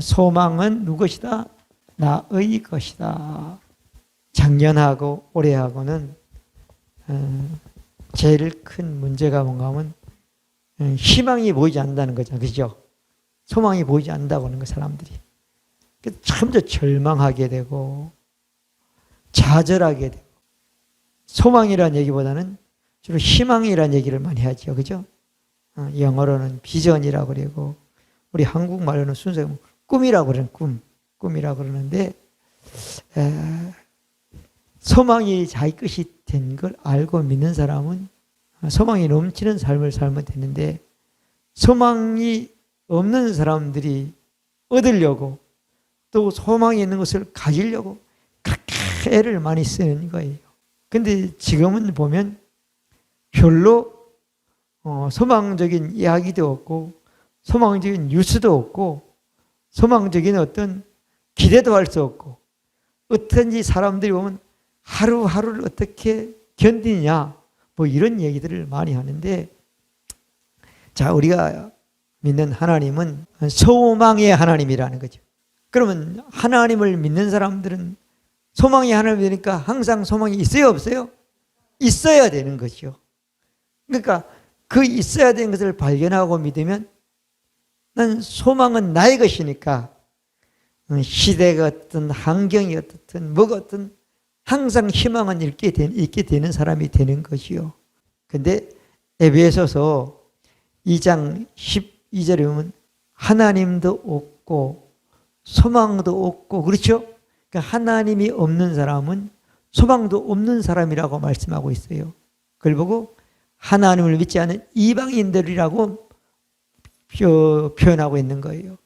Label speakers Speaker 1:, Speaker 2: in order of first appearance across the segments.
Speaker 1: 소망은 누구것이다? 나의 것이다. 작년하고 올해하고는 제일 큰 문제가 뭔가 하면 희망이 보이지 않는다는 거죠. 그죠? 소망이 보이지 않는다고 하는 거 사람들이. 참 더 절망하게 되고 좌절하게 되고 소망이라는 얘기보다는 주로 희망이라는 얘기를 많이 하죠. 그죠? 영어로는 비전이라고 그러고 우리 한국말로는 순수하게 꿈이라고 그러는 꿈이라고 그러는데 소망이 자기 것이 된 걸 알고 믿는 사람은 소망이 넘치는 삶을 살면 되는데 소망이 없는 사람들이 얻으려고 또 소망이 있는 것을 가지려고 그렇게 애를 많이 쓰는 거예요. 근데 지금은 보면 별로 소망적인 이야기도 없고 소망적인 뉴스도 없고 소망적인 어떤 기대도 할 수 없고 어떤지 사람들이 보면 하루하루를 어떻게 견디냐 뭐 이런 얘기들을 많이 하는데 자 우리가 믿는 하나님은 소망의 하나님이라는 거죠. 그러면 하나님을 믿는 사람들은 소망의 하나님이니까 항상 소망이 있어요 없어요? 있어야 되는 거죠. 그러니까 그 있어야 되는 것을 발견하고 믿으면 난 소망은 나의 것이니까 시대가 어떤 환경이 어떻든 뭐가 어떤 항상 희망은 있게 되는 사람이 되는 것이요. 근데 에베소서 2장 12절에 보면 하나님도 없고 소망도 없고 그렇죠? 그러니까 하나님이 없는 사람은 소망도 없는 사람이라고 말씀하고 있어요. 그걸 보고 하나님을 믿지 않는 이방인들이라고 표현하고 있는 거예요.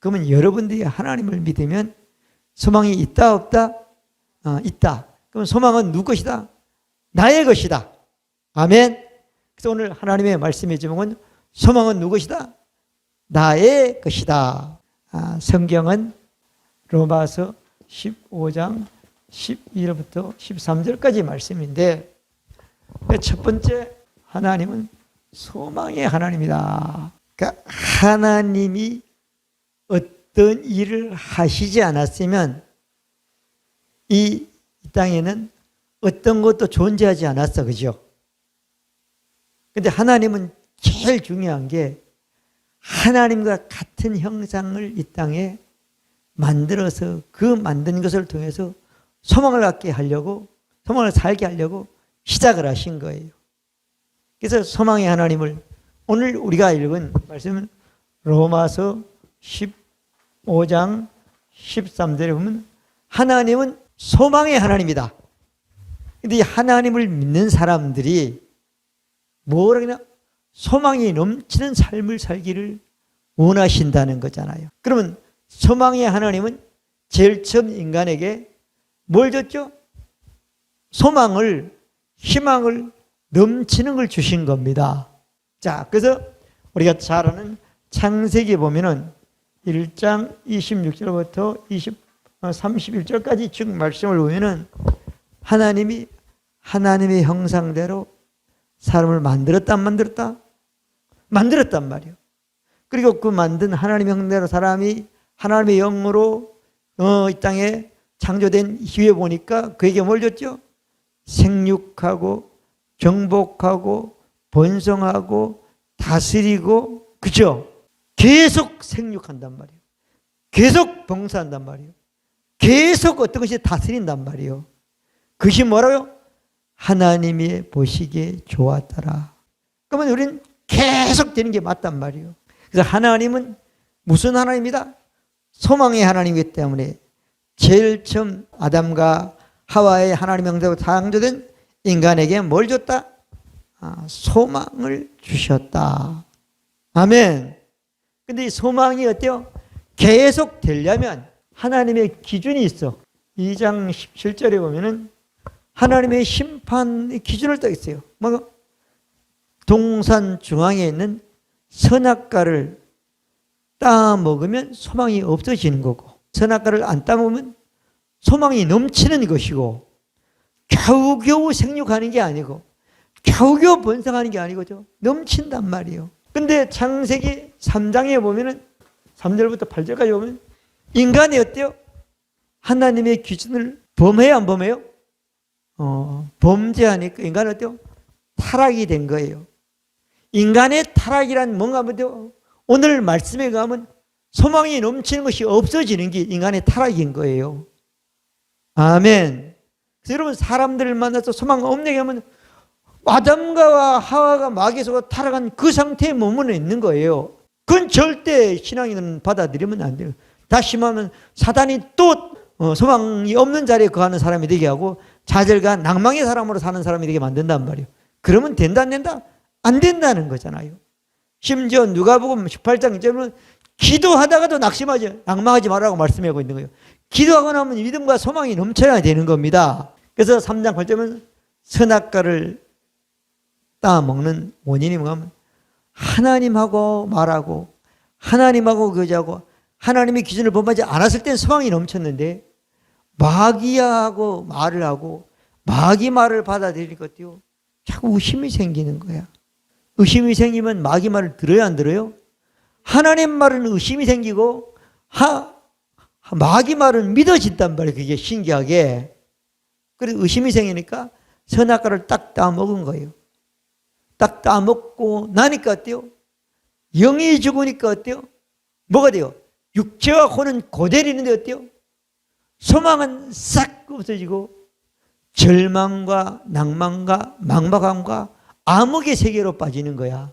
Speaker 1: 그러면 여러분들이 하나님을 믿으면 소망이 있다 없다? 있다. 그럼 소망은 누구 것이다? 나의 것이다. 아멘. 그래서 오늘 하나님의 말씀의 제목은 소망은 누구 것이다? 나의 것이다. 성경은 로마서 15장 12절부터 13절까지 말씀인데 첫 번째 하나님은 소망의 하나님이다. 그러니까 하나님이 어떤 일을 하시지 않았으면 이 땅에는 어떤 것도 존재하지 않았어. 그죠? 근데 하나님은 제일 중요한 게 하나님과 같은 형상을 이 땅에 만들어서 그 만든 것을 통해서 소망을 갖게 하려고 소망을 살게 하려고 시작을 하신 거예요. 그래서 소망의 하나님을 오늘 우리가 읽은 말씀은 로마서 15장 13절에 보면 하나님은 소망의 하나님이다. 근데 이 하나님을 믿는 사람들이 뭐라 그러냐? 소망이 넘치는 삶을 살기를 원하신다는 거잖아요. 그러면 소망의 하나님은 제일 처음 인간에게 뭘 줬죠? 소망을, 희망을 넘치는 걸 주신 겁니다. 자, 그래서 우리가 잘 아는 창세기 보면은 1장 26절부터 31절까지 쭉 말씀을 보면은 하나님이 하나님의 형상대로 사람을 만들었다 안 만들었다? 만들었단 말이에요. 그리고 그 만든 하나님의 형상대로 사람이 하나님의 영으로 이 땅에 창조된 이후에 보니까 그에게 뭘 줬죠? 생육하고 정복하고 번성하고 다스리고 그죠? 계속 생육한단 말이에요. 계속 봉사한단 말이에요. 계속 어떤 것이 다스린단 말이에요. 그것이 뭐라고요? 하나님이 보시기에 좋았더라. 그러면 우리는 계속 되는 게 맞단 말이에요. 그래서 하나님은 무슨 하나님이다? 소망의 하나님이기 때문에 제일 처음 아담과 하와의 하나님의 형상으로 창조된 인간에게 뭘 줬다? 소망을 주셨다. 아멘. 근데 이 소망이 어때요? 계속 되려면 하나님의 기준이 있어. 2장 17절에 보면은 하나님의 심판의 기준을 딱 있어요. 뭐가? 동산 중앙에 있는 선악과를 따 먹으면 소망이 없어지는 거고, 선악과를 안 따 먹으면 소망이 넘치는 것이고, 겨우겨우 생육하는 게 아니고 겨우겨우 번성하는 게 아니고죠. 넘친단 말이에요. 근데 창세기 3장에 보면은 3절부터 8절까지 보면 인간이 어때요? 하나님의 기준을 범해요, 안 범해요? 범죄하니까 인간은 어때요? 타락이 된 거예요. 인간의 타락이란 뭔가 뭐죠? 오늘 말씀에 가면 소망이 넘치는 것이 없어지는 게 인간의 타락인 거예요. 아멘. 그래서 여러분, 사람들을 만나서 소망 없게 하면 아담과 하와가 마귀에서 타락한 그 상태에 머물러 있는 거예요. 그건 절대 신앙인은 받아들이면 안 돼요. 다시 말하면 사단이 또 소망이 없는 자리에 거하는 사람이 되게 하고 좌절과 낭망의 사람으로 사는 사람이 되게 만든단 말이에요. 그러면 된다 안 된다? 안 된다는 거잖아요. 심지어 누가복음 18장 1절은 기도하다가도 낙심하지, 낭망하지 말라고 말씀하고 있는 거예요. 기도하고 나면 믿음과 소망이 넘쳐야 되는 겁니다. 그래서 3장 8절은 선악과를 따먹는 원인이 뭐냐면 하나님하고 말하고 하나님하고 교제하고 하나님의 기준을 범하지 않았을 땐 소망이 넘쳤는데 마귀하고 말을 하고 마귀 말을 받아들이니까 어때요? 자꾸 의심이 생기는 거야. 의심이 생기면 마귀 말을 들어요, 안 들어요? 하나님 말은 의심이 생기고 마귀 말은 믿어진단 말이에요. 그게 신기하게. 그래서 의심이 생기니까 선악과를 딱 따먹은 거예요. 딱 따먹고 나니까 어때요? 영이 죽으니까 어때요? 뭐가 돼요? 육체와 혼은 그대로 있는데 어때요? 소망은 싹 없어지고 절망과 낭만과 망박함과 암흑의 세계로 빠지는 거야.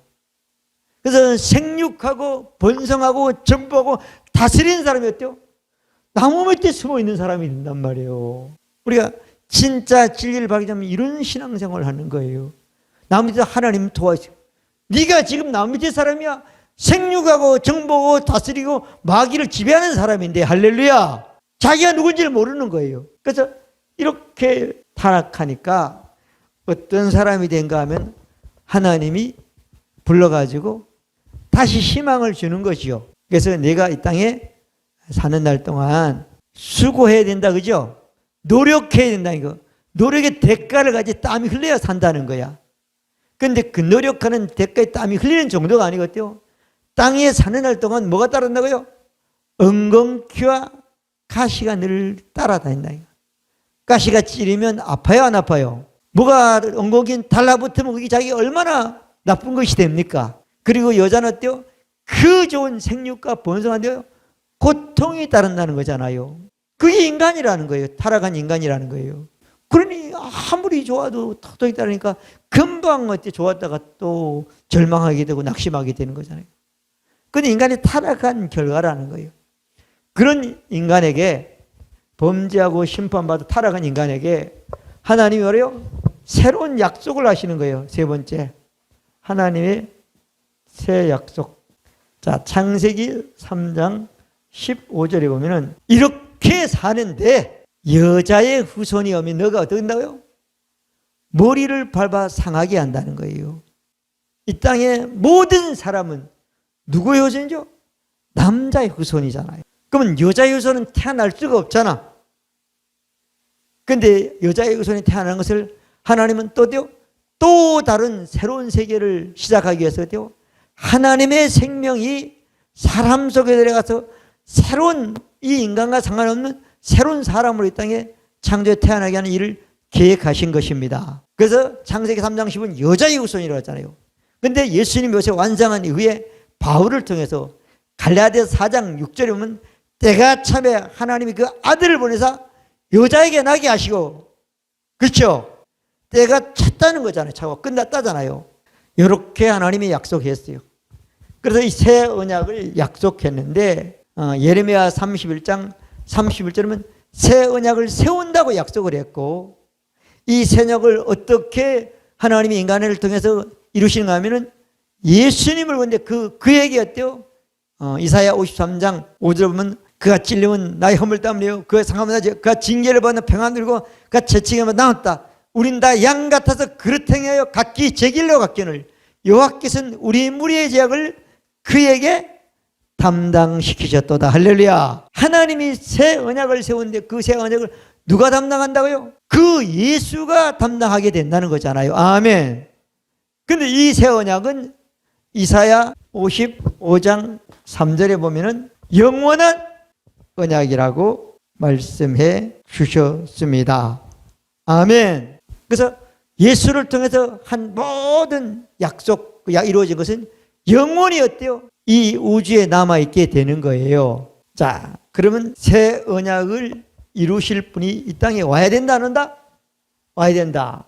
Speaker 1: 그래서 생육하고 번성하고 정복하고 다스리는 사람이 어때요? 나무 밑에 숨어 있는 사람이 된단 말이에요. 우리가 진짜 진리를 발견하면 이런 신앙생활을 하는 거예요. 나무 밑에 하나님 도와주세요. 네가 지금 나무 밑에 사람이야. 생육하고 정복하고 다스리고 마귀를 지배하는 사람인데 할렐루야. 자기가 누군지를 모르는 거예요. 그래서 이렇게 타락하니까 어떤 사람이 된가 하면 하나님이 불러가지고 다시 희망을 주는 것이요. 그래서 내가 이 땅에 사는 날 동안 수고해야 된다, 그죠? 노력해야 된다, 이거. 노력의 대가를 가지고 땀이 흘려야 산다는 거야. 그런데 그 노력하는 대가에 땀이 흘리는 정도가 아니거든요. 땅에 사는 날 동안 뭐가 따른다고요? 엉겅퀴와 가시가 늘 따라다닌다. 가시가 찌르면 아파요, 안 아파요? 뭐가 엉겅퀴는 달라붙으면 그게 자기가 얼마나 나쁜 것이 됩니까? 그리고 여자는 어때요? 그 좋은 생육과 번성한데요, 고통이 따른다는 거잖아요. 그게 인간이라는 거예요. 타락한 인간이라는 거예요. 그러니 아무리 좋아도 고통이 따르니까 금방 어때 좋았다가 또 절망하게 되고 낙심하게 되는 거잖아요. 그건 인간의 타락한 결과라는 거예요. 그런 인간에게, 범죄하고 심판받아 타락한 인간에게 하나님이 뭐래요? 새로운 약속을 하시는 거예요. 세 번째, 하나님의 새 약속. 자, 창세기 3장 15절에 보면은 이렇게 사는데 여자의 후손이 오면 너가 어떻게 된다고요? 머리를 밟아 상하게 한다는 거예요. 이 땅의 모든 사람은 누구의 후손이죠? 남자의 후손이잖아요. 그러면 여자의 후손은 태어날 수가 없잖아. 그런데 여자의 후손이 태어나는 것을 하나님은 또 다른 새로운 세계를 시작하기 위해서 하나님의 생명이 사람 속에 들어가서 새로운 이 인간과 상관없는 새로운 사람으로 이 땅에 창조에 태어나게 하는 일을 계획하신 것입니다. 그래서 창세기 3장 10은 여자의 후손이라고 했잖아요. 그런데 예수님이 요새 완성한 이후에 바울을 통해서 갈라디아서 4장 6절에 보면 때가 참에 하나님이 그 아들을 보내서 여자에게 나게 하시고, 그렇죠? 때가 찼다는 거잖아요. 차고 끝났다잖아요. 이렇게 하나님이 약속했어요. 그래서 이 새 언약을 약속했는데 예레미야 31장 31절이면 새 언약을 세운다고 약속을 했고, 이 새 언약을 어떻게 하나님이 인간을 통해서 이루시는가 하면은 예수님을 보는데 그에게 어때요? 이사야 53장 5절 보면 그가 찔림은 나의 허물 때문이요 그가 상함은 그가 징계를 받는 평안을 들고 그가 채찍에만 나왔다. 우린 다 양 같아서 그릇 행하여 각기 제 길로 갔기를 여호와께서는 우리 무리의 죄악을 그에게 담당시키셨도다. 할렐루야. 하나님이 새 언약을 세우는데 그 새 언약을 누가 담당한다고요? 그 예수가 담당하게 된다는 거잖아요. 아멘. 근데 이 새 언약은 이사야 55장 3절에 보면은 영원한 언약이라고 말씀해 주셨습니다. 아멘. 그래서 예수를 통해서 한 모든 약속 이루어진 것은 영원히 어때요? 이 우주에 남아있게 되는 거예요. 자, 그러면 새 언약을 이루실 분이 이 땅에 와야 된다, 안 온다? 와야 된다.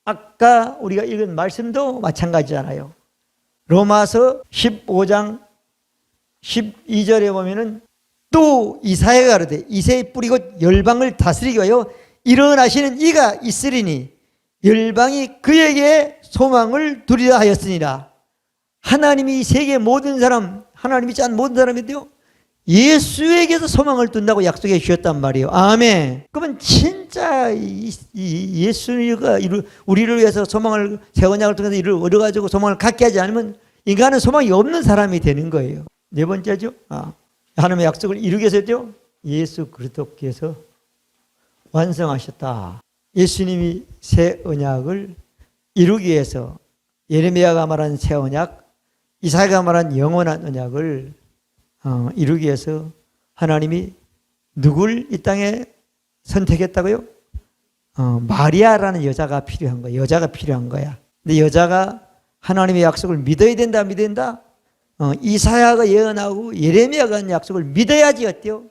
Speaker 1: 아까 우리가 읽은 말씀도 마찬가지잖아요. 로마서 15장 12절에 보면은 또 이사야가 가로되 이새의 뿌리 곧 열방을 다스리기 위하여 일어나시는 이가 있으리니 열방이 그에게 소망을 두리라 하였으니라. 하나님이 세계 모든 사람, 하나님이 짠 모든 사람인데요, 예수에게서 소망을 둔다고 약속해 주셨단 말이에요. 아멘. 그러면 진짜 예수가 우리를 위해서 소망을, 새 언약을 통해서 이를 얻어가지고 소망을 갖게 하지 않으면 인간은 소망이 없는 사람이 되는 거예요. 네 번째죠. 하나님의 약속을 이루기 위해서죠, 예수 그리스도께서 완성하셨다. 예수님이 새 언약을 이루기 위해서 예레미야가 말한 새 언약, 이사야가 말한 영원한 언약을 이루기 위해서 하나님이 누굴 이 땅에 선택했다고요? 마리아라는 여자가 필요한 거야. 여자가 필요한 거야. 근데 여자가 하나님의 약속을 믿어야 된다, 믿어야 된다? 이사야가 예언하고 예레미야가 한 약속을 믿어야지 어때요?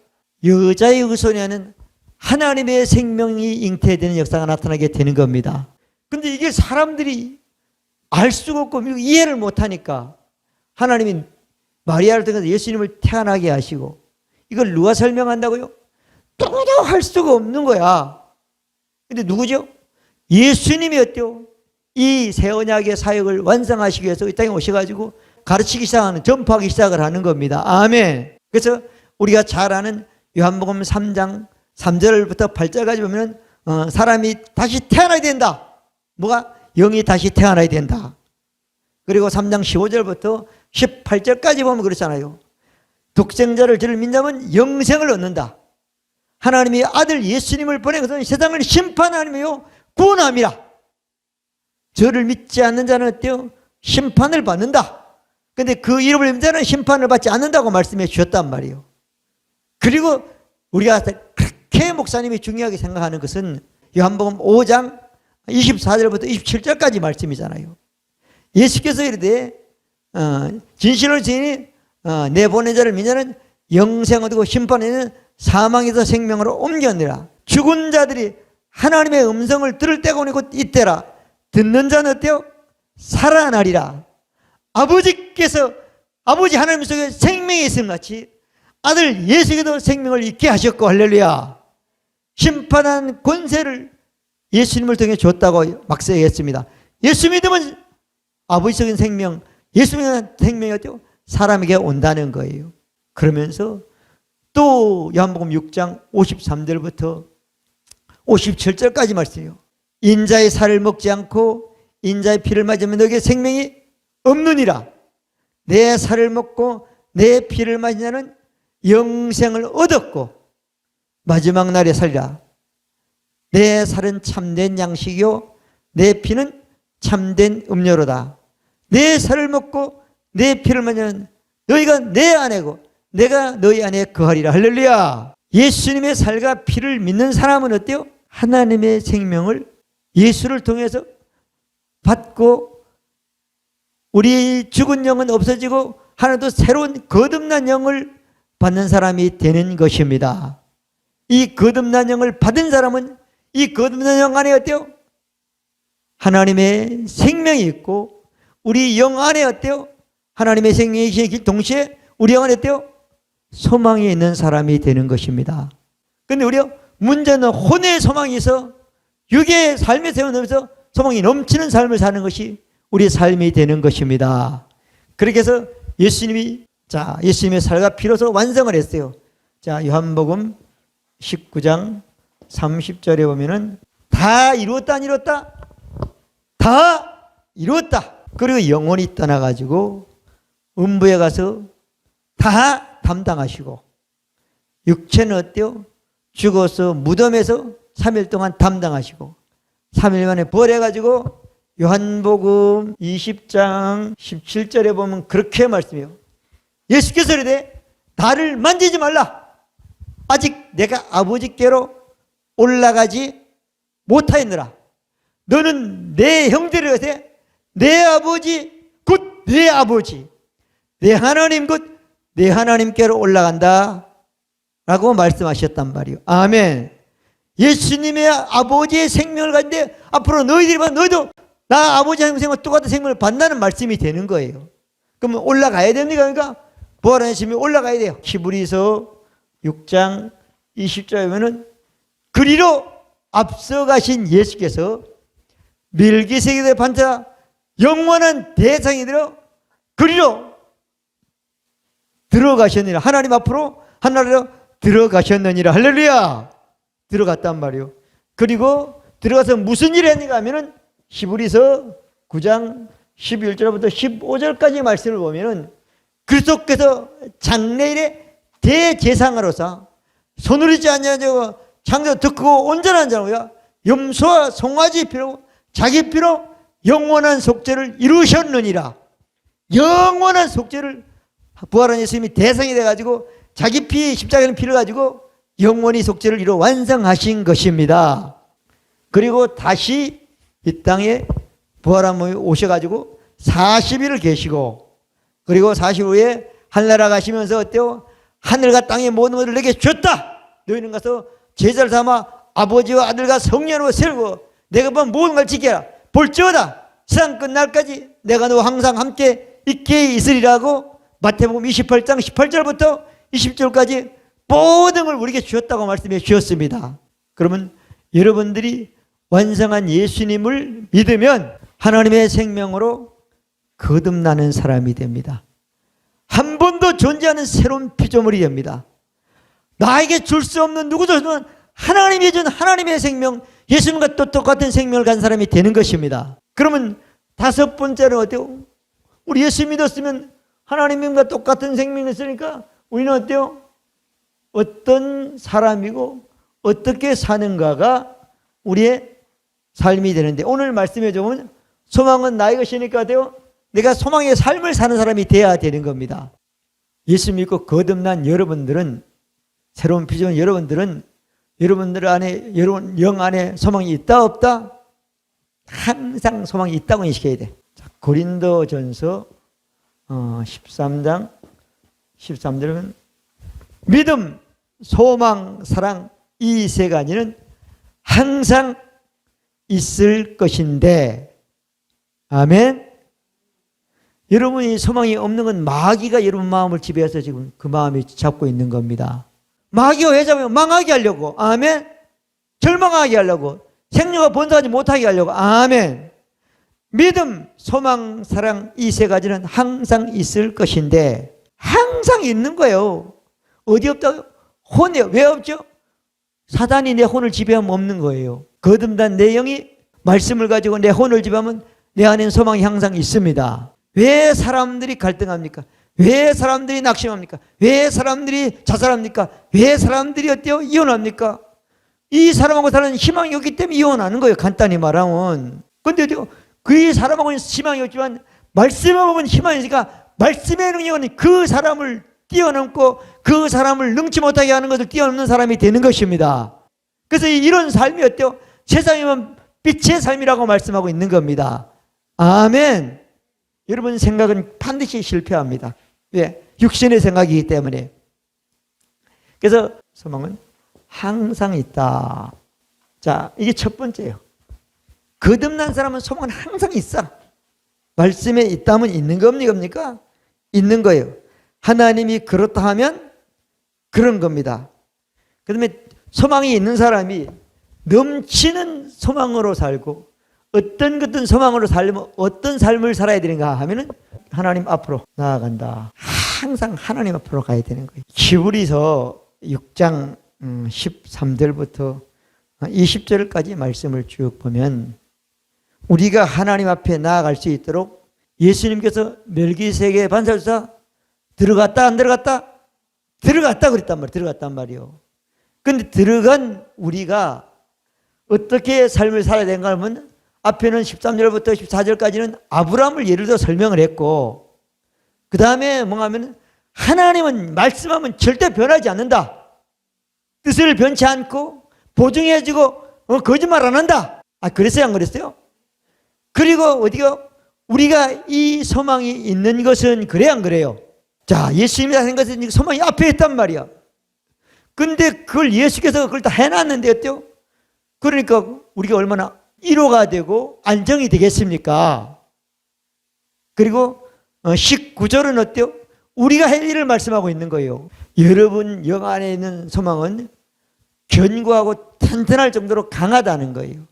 Speaker 1: 여자의 후손에는 하나님의 생명이 잉태되는 역사가 나타나게 되는 겁니다. 근데 이게 사람들이 알 수가 없고 이해를 못하니까 하나님이 마리아를 통해서 예수님을 태어나게 하시고, 이걸 누가 설명한다고요? 누구도 할 수가 없는 거야. 근데 누구죠? 예수님이 어때요? 이 새 언약의 사역을 완성하시기 위해서 이 땅에 오셔가지고 가르치기 시작하는, 전파하기 시작을 하는 겁니다. 아멘. 그래서 우리가 잘 아는 요한복음 3장 3절부터 8절까지 보면 사람이 다시 태어나야 된다. 뭐가? 영이 다시 태어나야 된다. 그리고 3장 15절부터 18절까지 보면 그렇잖아요. 독생자를 저를 믿는 영생을 얻는다. 하나님이 아들 예수님을 보낸 것은 세상을 심판하며 구원함이라. 저를 믿지 않는 자는 어때요? 심판을 받는다. 근데 그 이름을 믿는 자는 심판을 받지 않는다고 말씀해 주셨단 말이에요. 그리고 우리가 그렇게 목사님이 중요하게 생각하는 것은 요한복음 5장 24절부터 27절까지 말씀이잖아요. 예수께서 이르되 진실로 증인이 내 보낸 자를 믿는 영생 얻고 심판에는 사망에서 생명으로 옮겼느라. 죽은 자들이 하나님의 음성을 들을 때가 오니 곧 이때라. 듣는 자는 어때요? 살아나리라. 아버지께서 아버지 하나님 속에 생명이 있음 같이 아들 예수께도 생명을 있게 하셨고, 할렐루야. 심판한 권세를 예수님을 통해 줬다고 막서했습니다. 예수 믿으면 아버지적인 생명, 예수 믿는 생명이 어때요? 사람에게 온다는 거예요. 그러면서 또 요한복음 6장 53절부터 57절까지 말씀이요. 인자의 살을 먹지 않고 인자의 피를 맞으면 너에게 생명이 없느니라. 내 살을 먹고 내 피를 맞은 자는 영생을 얻었고 마지막 날에 살리라. 내 살은 참된 양식이요 내 피는 참된 음료로다. 내 살을 먹고 내 피를 맞으면 너희가 내 아내고 내가 너희 안에 거하리라. 할렐루야. 예수님의 살과 피를 믿는 사람은 어때요? 하나님의 생명을 예수를 통해서 받고 우리 죽은 영은 없어지고 하나도 새로운 거듭난 영을 받는 사람이 되는 것입니다. 이 거듭난 영을 받은 사람은 이 거듭난 영 안에 어때요? 하나님의 생명이 있고 우리 영 안에 어때요? 하나님의 생명이 계시기 동시에 우리 영 안에 어때요? 소망이 있는 사람이 되는 것입니다. 그런데 우리가 문제는 혼의 소망이 있어 육의 삶의 세월 넘어서 소망이 넘치는 삶을 사는 것이 우리의 삶이 되는 것입니다. 그렇게 해서 예수님의 살과 피로서 완성을 했어요. 자, 요한복음 19장 30절에 보면은 다 이루었다 안 이루었다? 다 이루었다. 그리고 영원히 떠나가지고 음부에 가서 다 담당하시고 육체는 어때요? 죽어서 무덤에서 3일 동안 담당하시고 3일 만에 부활해가지고 요한복음 20장 17절에 보면 그렇게 말씀해요. 예수께서 이르되 나를 만지지 말라. 아직 내가 아버지께로 올라가지 못하였느라. 너는 내 형제를 어때? 내 아버지 곧 내 아버지, 내 하나님 곧 내 하나님께로 올라간다 라고 말씀하셨단 말이에요. 아멘. 예수님의 아버지의 생명을 가진데 앞으로 너희들이 봐, 너희도 나 아버지 생명과 똑같은 생명을 받는다는 말씀이 되는 거예요. 그러면 올라가야 됩니까? 그러니까 부활한 예수님이 올라가야 돼요. 히브리서 6장 20절에 보면은 그리로 앞서가신 예수께서 멜기세덱의 반차 영원한 대상이 되어 그리로 들어가셨느니라. 하나님 앞으로 하나님으로 들어가셨느니라. 할렐루야. 들어갔단 말이에요. 그리고 들어가서 무슨 일을 했는가 하면은 히브리서 9장 11절부터 15절까지 말씀을 보면은 그리스도께서 장래일에 대제사장으로서 손을 이지 아니하고 창조 더 크고 온전한 자로야 염소와 송아지 피로 자기 피로 영원한 속죄를 이루셨느니라. 영원한 속죄를 부활한 예수님이 대상이 돼가지고 자기 피 십자가의 피를 가지고 영원히 속죄를 이루어 완성하신 것입니다. 그리고 다시 이 땅에 부활한 몸이 오셔가지고 40일을 계시고 그리고 40일 후에 하늘나라 가시면서 어때요? 하늘과 땅의 모든 것을 내게 줬다. 너희는 가서 제자를 삼아 아버지와 아들과 성령으로 세우고 내가 본 모든 걸 지켜라. 볼지어다 세상 끝날까지 내가 너와 항상 함께 있게 있으리라고 마태복음 28장 18절부터 20절까지 모든 걸 우리에게 주셨다고 말씀해 주셨습니다. 그러면 여러분들이 완성한 예수님을 믿으면 하나님의 생명으로 거듭나는 사람이 됩니다. 한 번도 존재하는 새로운 피조물이 됩니다. 나에게 줄 수 없는 누구도 없는 하나님이 준 하나님의 생명, 예수님과 또 똑같은 생명을 간 사람이 되는 것입니다. 그러면 다섯 번째는 어때요? 우리 예수 믿었으면 하나님과 똑같은 생명이 있으니까 우리는 어때요? 어떤 사람이고 어떻게 사는가가 우리의 삶이 되는데 오늘 말씀해 주면 소망은 나의 것이니까 어때요? 내가 소망의 삶을 사는 사람이 되어야 되는 겁니다. 예수 믿고 거듭난 여러분들은 새로운 피조물 여러분들은 여러분들 안에 여러분 영 안에 소망이 있다 없다? 항상 소망이 있다고 인식해야 돼. 자, 고린도전서 13장 13절은 믿음, 소망, 사랑 이 세 가지는 항상 있을 것인데 아멘. 여러분이 소망이 없는 건 마귀가 여러분 마음을 지배해서 지금 그 마음이 잡고 있는 겁니다. 마귀가 왜 잡아요? 망하게 하려고. 아멘. 절망하게 하려고. 생명과 번성하지 못하게 하려고. 아멘. 믿음, 소망, 사랑 이 세 가지는 항상 있을 것인데 항상 있는 거예요. 어디 없다고? 혼이요. 왜 없죠? 사단이 내 혼을 지배하면 없는 거예요. 거듭난 내 영이 말씀을 가지고 내 혼을 지배하면 내 안에는 소망이 항상 있습니다. 왜 사람들이 갈등합니까? 왜 사람들이 낙심합니까? 왜 사람들이 자살합니까? 왜 사람들이 어때요? 이혼합니까? 이 사람하고 사는 희망이 없기 때문에 이혼하는 거예요. 간단히 말하면. 근데 그 사람하고는 희망이 없지만 말씀을 보면 희망이 있으니까 말씀의 능력은 그 사람을 뛰어넘고 그 사람을 능치 못하게 하는 것을 뛰어넘는 사람이 되는 것입니다. 그래서 이런 삶이 어때요? 세상이면 빛의 삶이라고 말씀하고 있는 겁니다. 아멘. 여러분 생각은 반드시 실패합니다. 왜? 육신의 생각이기 때문에. 그래서 소망은 항상 있다. 자, 이게 첫 번째예요. 거듭난 사람은 소망은 항상 있어. 말씀에 있다면 있는 겁니까? 있는 거예요. 하나님이 그렇다 하면 그런 겁니다. 그 다음에 소망이 있는 사람이 넘치는 소망으로 살고 어떤 소망으로 살려면 어떤 삶을 살아야 되는가 하면은 하나님 앞으로 나아간다. 항상 하나님 앞으로 가야 되는 거예요. 히브리서 6장 13절부터 20절까지 말씀을 쭉 보면 우리가 하나님 앞에 나아갈 수 있도록 예수님께서 멜기세덱의 반사주사 들어갔다 안 들어갔다? 들어갔다 그랬단 말이에요. 들어갔단 말이에요. 그런데 들어간 우리가 어떻게 삶을 살아야 되는가 하면 앞에는 13절부터 14절까지는 아브라함을 예를 들어 설명을 했고 그 다음에 뭔가 하면 하나님은 말씀하면 절대 변하지 않는다. 뜻을 변치 않고 보증해주고 거짓말 안 한다. 그랬어요, 안 그랬어요? 그리고 어디가 우리가 이 소망이 있는 것은 그래, 안 그래요? 자, 예수님이 하신 것은 소망이 앞에 있단 말이야. 근데 그걸 예수께서 그걸 다 해놨는데 어때요? 그러니까 우리가 얼마나 위로가 되고 안정이 되겠습니까? 그리고 19절은 어때요? 우리가 할 일을 말씀하고 있는 거예요. 여러분 영 안에 있는 소망은 견고하고 튼튼할 정도로 강하다는 거예요.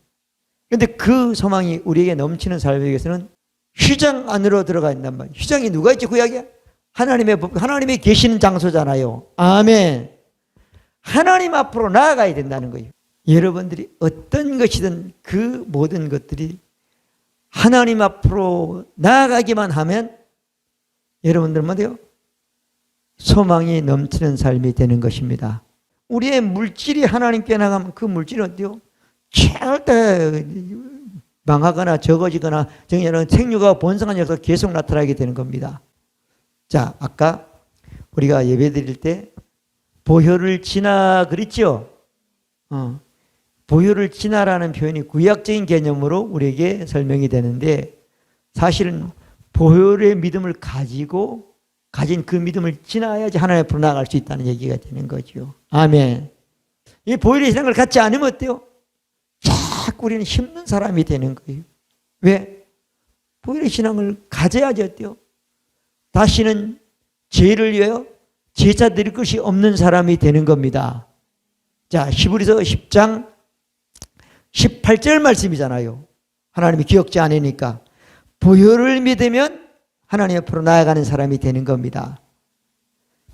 Speaker 1: 그런데 그 소망이 우리에게 넘치는 삶에 위해서는 휘장 안으로 들어가 있단 말이에요. 휘장이 누가 있지? 구약에? 하나님이 계시는 장소잖아요. 아멘. 하나님 앞으로 나아가야 된다는 거예요. 여러분들이 어떤 것이든 그 모든 것들이 하나님 앞으로 나아가기만 하면 여러분들은 뭐예요? 소망이 넘치는 삶이 되는 것입니다. 우리의 물질이 하나님께 나가면 그 물질은 어때요? 절대 망하거나 적어지거나 정리하는 생육과 번성한 역사가 계속 나타나게 되는 겁니다. 자, 아까 우리가 예배 드릴 때 보혈을 지나 그랬죠? 보혈을 지나라는 표현이 구약적인 개념으로 우리에게 설명이 되는데 사실은 보혈의 믿음을 가진 그 믿음을 지나야지 하나님 앞으로 나아갈 수 있다는 얘기가 되는 거죠. 아멘. 이 보혈의 신앙을 갖지 않으면 어때요? 자꾸 우리는 힘든 사람이 되는 거예요. 왜? 보혈의 신앙을 가져야지 어때요? 다시는 죄를 위하여 제사 드릴 것이 없는 사람이 되는 겁니다. 자, 히브리서 10장 18절 말씀이잖아요. 하나님이 기억지 않으니까 보혈을 믿으면 하나님 앞으로 나아가는 사람이 되는 겁니다.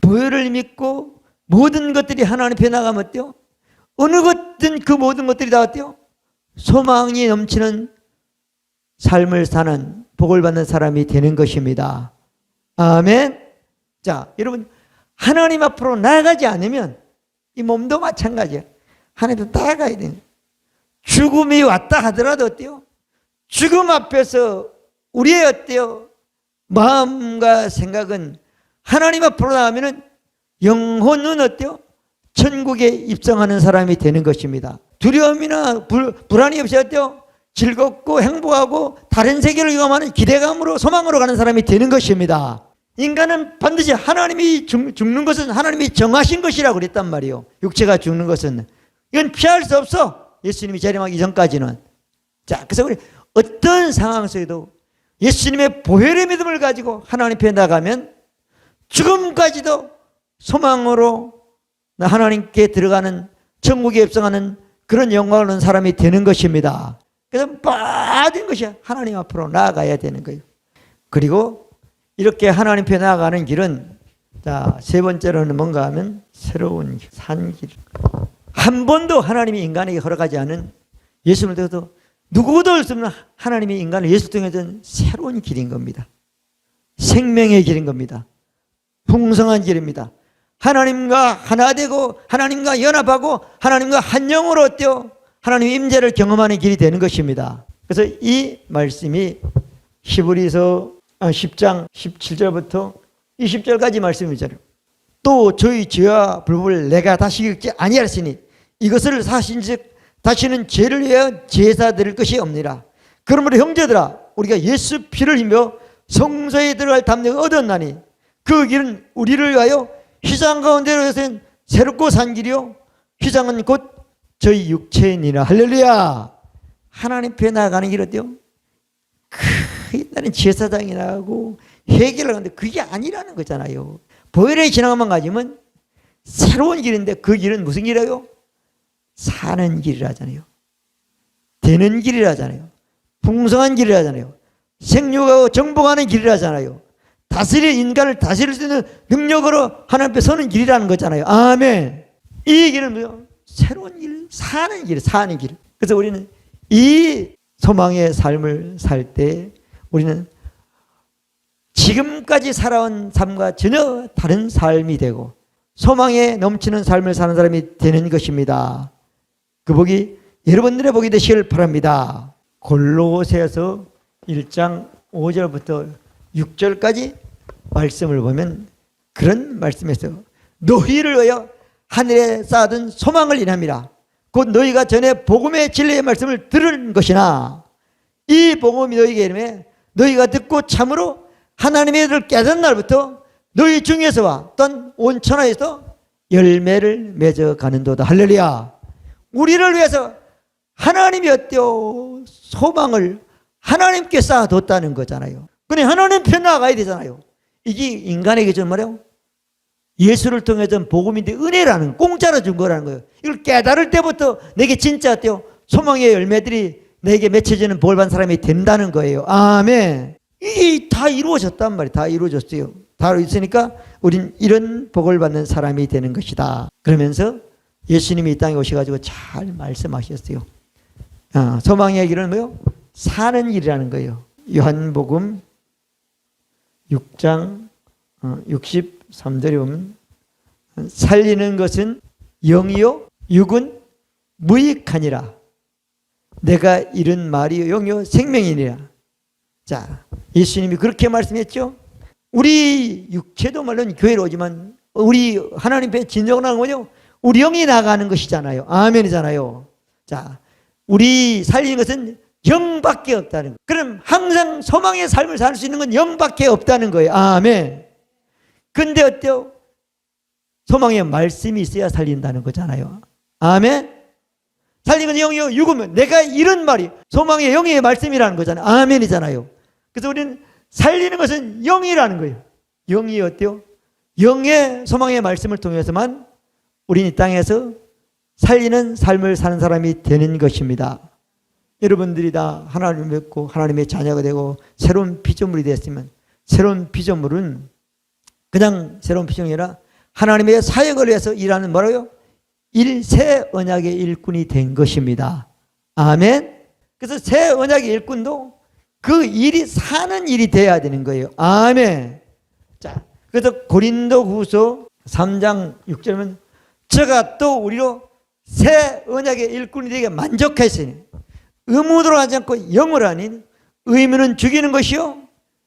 Speaker 1: 보혈을 믿고 모든 것들이 하나님 앞에 나가면 어때요? 어느 것든 그 모든 것들이 다 어때요? 소망이 넘치는 삶을 사는 복을 받는 사람이 되는 것입니다. 아멘. 자, 여러분 하나님 앞으로 나아가지 않으면 이 몸도 마찬가지예요. 하나님 앞으로 나아가야 돼요. 죽음이 왔다 하더라도 어때요? 죽음 앞에서 우리의 어때요? 마음과 생각은 하나님 앞으로 나가면은 영혼은 어때요? 천국에 입성하는 사람이 되는 것입니다. 두려움이나 불안이 없이 어때요? 즐겁고 행복하고 다른 세계를 경험하는 기대감으로 소망으로 가는 사람이 되는 것입니다. 인간은 반드시 하나님이 죽는 것은 하나님이 정하신 것이라고 그랬단 말이에요. 육체가 죽는 것은 이건 피할 수 없어. 예수님이 재림하기 전까지는. 자, 그래서 우리 어떤 상황 속에도 예수님의 보혈의 믿음을 가지고 하나님 앞에 나가면 죽음까지도 소망으로 하나님께 들어가는 천국에 입성하는 그런 영광을 얻는 사람이 되는 것입니다. 그래서 모든 것이 하나님 앞으로 나아가야 되는 거예요. 그리고 이렇게 하나님 앞에 나아가는 길은 자, 세 번째로는 뭔가 하면 새로운 길, 산길. 한 번도 하나님이 인간에게 허락하지 않은 예수님을 통해서 누구도 할 수 없는 하나님이 인간을 예수 통해서 새로운 길인 겁니다. 생명의 길인 겁니다. 풍성한 길입니다. 하나님과 하나 되고 하나님과 연합하고 하나님과 한 영으로 어때요? 하나님의 임재를 경험하는 길이 되는 것입니다. 그래서 이 말씀이 히브리서 10장 17절부터 20절까지 말씀이잖아요. 또 저희 죄와 불법을 내가 다시 겪지 아니하였으니 이것을 사신즉 다시는 죄를 위하여 제사 드릴 것이 없니라. 그러므로 형제들아 우리가 예수 피를 힘며 성소에 들어갈 담력을 얻었나니 그 길은 우리를 위하여 휘장 가운데로 해서 새롭고 산 길이요 휘장은 곧 저희 육체이니라. 할렐루야. 하나님 앞에 나아가는 길 어때요? 옛날엔 제사장이 나가고 회개를 하는데 그게 아니라는 거잖아요. 보혈의 신앙만 가지면 새로운 길인데 그 길은 무슨 길이에요? 사는 길이라잖아요. 되는 길이라잖아요. 풍성한 길이라잖아요. 생육하고 정복하는 길이라잖아요. 인간을 다스릴 수 있는 능력으로 하나님 앞에 서는 길이라는 거잖아요. 아멘. 이 길은 뭐요? 새로운 길, 사는 길. 그래서 우리는 이 소망의 삶을 살 때 우리는 지금까지 살아온 삶과 전혀 다른 삶이 되고 소망에 넘치는 삶을 사는 사람이 되는 것입니다. 그 복이 여러분들의 복이 되시길 바랍니다. 골로새서 1장 5절부터 6절까지 말씀을 보면 그런 말씀에서 너희를 위하여 하늘에 쌓아둔 소망을 인함이라. 곧 너희가 전에 복음의 진리의 말씀을 들은 것이나 이 복음이 너희에게 이르매 너희가 듣고 참으로 하나님의 일을 깨닫는 날부터 너희 중에서와 또한 온 천하에서 열매를 맺어가는도다. 할렐루야. 우리를 위해서 하나님이 어때요? 소망을 하나님께 쌓아뒀다는 거잖아요. 그러니 하나님 편 나가야 되잖아요. 이게 인간에게 좀 말이에요, 예수를 통해 준 복음인데 은혜라는, 공짜로 준 거라는 거예요. 이걸 깨달을 때부터 내게 진짜 어때요? 소망의 열매들이 내게 맺혀지는 복을 받은 사람이 된다는 거예요. 아멘. 이게 다 이루어졌단 말이에요. 다 이루어졌어요. 다 있으니까 우린 이런 복을 받는 사람이 되는 것이다. 그러면서 예수님이 이 땅에 오셔가지고 잘 말씀하셨어요. 소망의 길은 뭐요? 사는 일이라는 거예요. 요한복음 6장 63절에 보면 살리는 것은 영이요 육은 무익하니라. 내가 이른 말이 영이요 생명이니라. 자, 예수님이 그렇게 말씀했죠. 우리 육체도 물론 교회로 오지만 우리 하나님 앞에 진정을 하는 거죠. 우리 영이 나가는 것이잖아요. 아멘이잖아요. 자, 우리 살리는 것은 영밖에 없다는 거예요. 그럼 항상 소망의 삶을 살 수 있는 건 영밖에 없다는 거예요. 아멘. 근데 어때요? 소망의 말씀이 있어야 살린다는 거잖아요. 아멘. 살리는 건 영이요 육으면 내가 이런 말이 소망의 영의 말씀이라는 거잖아요. 아멘이잖아요. 그래서 우리는 살리는 것은 영이라는 거예요. 영이 어때요? 영의 소망의 말씀을 통해서만 우리는 이 땅에서 살리는 삶을 사는 사람이 되는 것입니다. 여러분들이 다 하나님을 믿고 하나님의 자녀가 되고 새로운 피조물이 됐으면, 새로운 피조물은 그냥 새로운 피조물이 아니라 하나님의 사역을 위해서 일하는 뭐라고요? 새 언약의 일꾼이 된 것입니다. 아멘. 그래서 새 언약의 일꾼도 그 일이 사는 일이 돼야 되는 거예요. 아멘. 자, 그래서 고린도후서 3장 6절은 저가 또 우리로 새 언약의 일꾼이 되게 만족했으니 의무로 하지 않고 영을 아닌 의무는 죽이는 것이요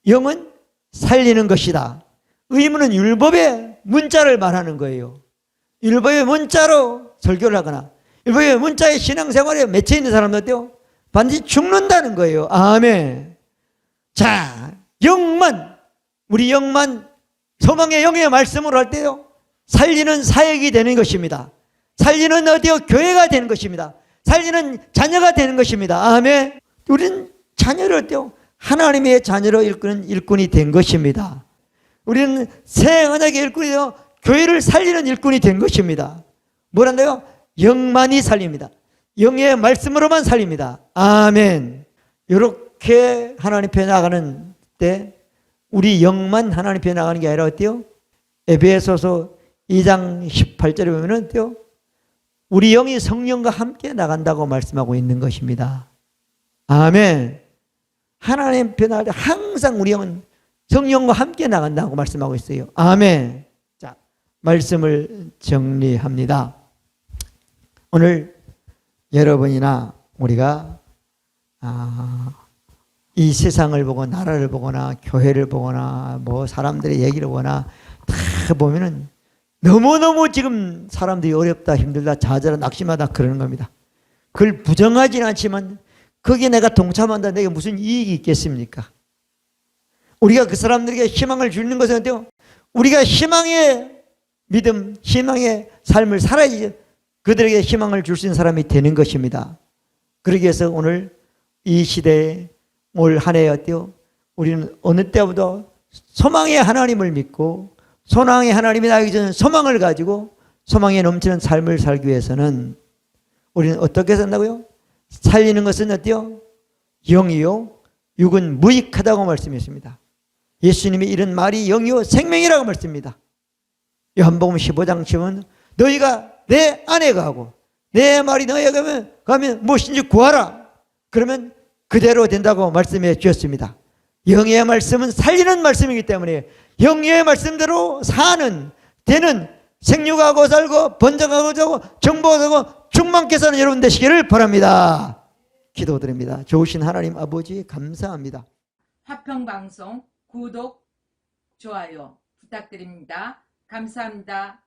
Speaker 1: 영은 살리는 것이다. 의무는 율법의 문자를 말하는 거예요. 율법의 문자로 설교를 하거나 율법의 문자의 신앙생활에 맺혀 있는 사람들도 반드시 죽는다는 거예요. 아멘. 자, 영만, 우리 영만 소망의 영의 말씀으로 할 때요 살리는 사역이 되는 것입니다. 살리는 어디요? 교회가 되는 것입니다. 살리는 자녀가 되는 것입니다. 아멘. 우리는 자녀를 어때요? 하나님의 자녀로 일꾼은 일꾼이 된 것입니다. 우리는 새 언약의 일꾼이 되어 교회를 살리는 일꾼이 된 것입니다. 뭐란다요? 영만이 살립니다. 영의 말씀으로만 살립니다. 아멘. 이렇게 하나님 앞에 나가는 때 우리 영만 하나님 앞에 나가는 게 아니라 어때요? 에베소서 2장 18절에 보면 어때요? 우리 영이 성령과 함께 나간다고 말씀하고 있는 것입니다. 아멘. 하나님 앞에 나갈 때 항상 우리 영은 성령과 함께 나간다고 말씀하고 있어요. 아멘. 자, 말씀을 정리합니다. 오늘 여러분이나 우리가 이 세상을 보고 나라를 보거나 교회를 보거나 뭐 사람들의 얘기를 보거나 다 보면은 너무너무 지금 사람들이 어렵다, 힘들다, 좌절하다, 낙심하다 그러는 겁니다. 그걸 부정하지는 않지만 거기에 내가 동참한다, 내게 무슨 이익이 있겠습니까? 우리가 그 사람들에게 희망을 주는 것은 어때요? 우리가 희망의 믿음, 희망의 삶을 살아야지 그들에게 희망을 줄 수 있는 사람이 되는 것입니다. 그러기 위해서 오늘 이 시대에 올 한 해 어때요? 우리는 어느 때보다 소망의 하나님을 믿고 소망의 하나님이 나에게 주는 소망을 가지고 소망에 넘치는 삶을 살기 위해서는 우리는 어떻게 산다고요? 살리는 것은 어때요? 영이요 육은 무익하다고 말씀했습니다. 예수님이 이런 말이 영이요 생명이라고 말씀입니다. 요한복음 15장 10은 너희가 내 안에 가고 내 말이 너희에게 가면 무엇인지 구하라. 그러면 그대로 된다고 말씀해 주셨습니다. 영의 말씀은 살리는 말씀이기 때문에 영의 말씀대로 사는, 되는, 생육하고 살고 번성하고 자고 정복하고 충만케 사는 여러분 되시기를 바랍니다. 기도드립니다. 좋으신 하나님 아버지 감사합니다.
Speaker 2: 화평방송 구독, 좋아요 부탁드립니다. 감사합니다.